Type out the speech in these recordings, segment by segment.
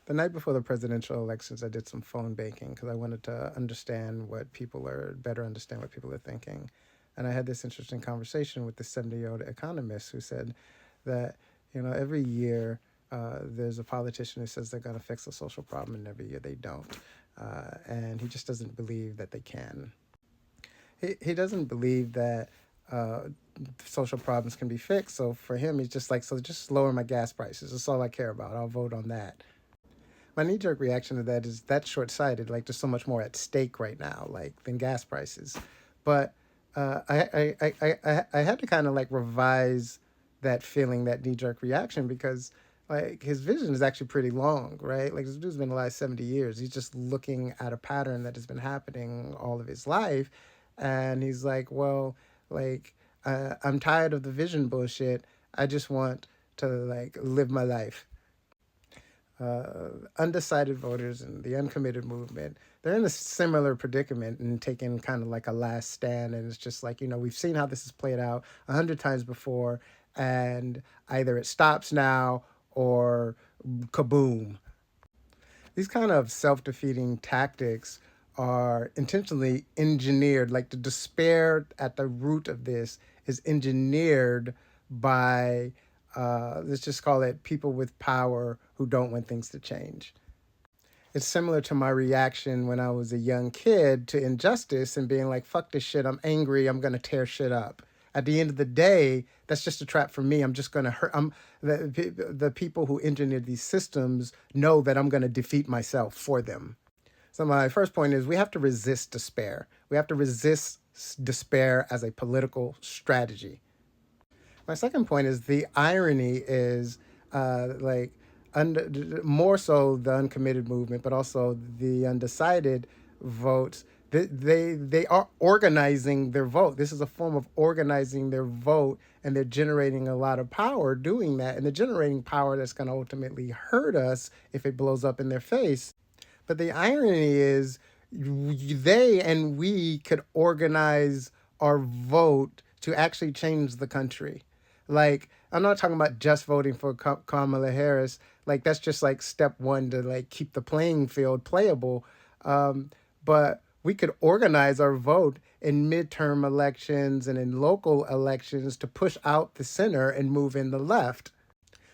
The night before the presidential elections, I did some phone banking because I wanted to better understand what people are thinking. And I had this interesting conversation with this 70-year-old economist who said that, every year there's a politician who says they're going to fix a social problem, and every year they don't. And he just doesn't believe that they can. He doesn't believe that uh, social problems can be fixed. So for him, he's just like, so just lower my gas prices. That's all I care about. I'll vote on that. My knee jerk reaction to that is that's short sighted. Like there's so much more at stake right now, like than gas prices. But I had to kind of like revise that feeling, that knee jerk reaction, because like his vision is actually pretty long, right? Like this dude's been alive 70 years. He's just looking at a pattern that has been happening all of his life. And he's like, well, like, I'm tired of the vision bullshit. I just want to like live my life. Undecided voters and the uncommitted movement, they're in a similar predicament and taking kind of like a last stand. And it's just like, we've seen how this has played out 100 times before, and either it stops now or kaboom. These kind of self defeating tactics are intentionally engineered. Like the despair at the root of this is engineered by, let's just call it people with power who don't want things to change. It's similar to my reaction when I was a young kid to injustice and being like, fuck this shit, I'm angry, I'm gonna tear shit up. At the end of the day, that's just a trap for me. I'm just gonna hurt. The people who engineered these systems know that I'm gonna defeat myself for them. So my first point is we have to resist despair. We have to resist despair as a political strategy. My second point is the irony is like more so the uncommitted movement, but also the undecided votes. They are organizing their vote. This is a form of organizing their vote, and they're generating a lot of power doing that, and they're generating power that's going to ultimately hurt us if it blows up in their face. But the irony is, they and we could organize our vote to actually change the country. Like, I'm not talking about just voting for Kamala Harris. Like, that's just like step one to like keep the playing field playable. But we could organize our vote in midterm elections and in local elections to push out the center and move in the left.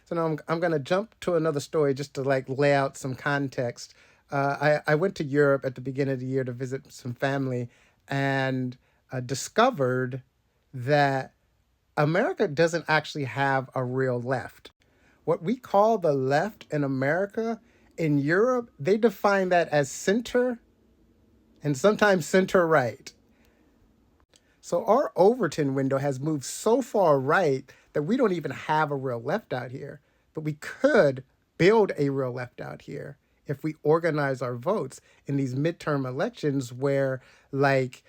So now I'm going to jump to another story just to like lay out some context. I went to Europe at the beginning of the year to visit some family, and discovered that America doesn't actually have a real left. What we call the left in America, in Europe, they define that as center and sometimes center right. So our Overton window has moved so far right that we don't even have a real left out here. But we could build a real left out here if we organize our votes in these midterm elections where, like,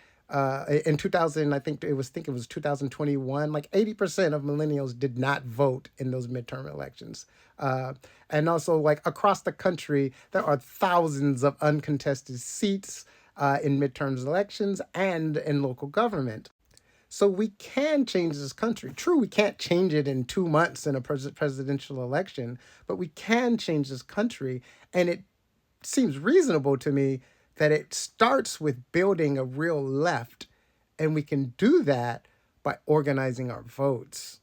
in 2000, think it was 2021, like 80% of millennials did not vote in those midterm elections. And also, like, across the country, there are thousands of uncontested seats in midterms elections and in local government. So we can change this country. True, we can't change it in 2 months in a presidential election, but we can change this country. And it seems reasonable to me that it starts with building a real left. And we can do that by organizing our votes.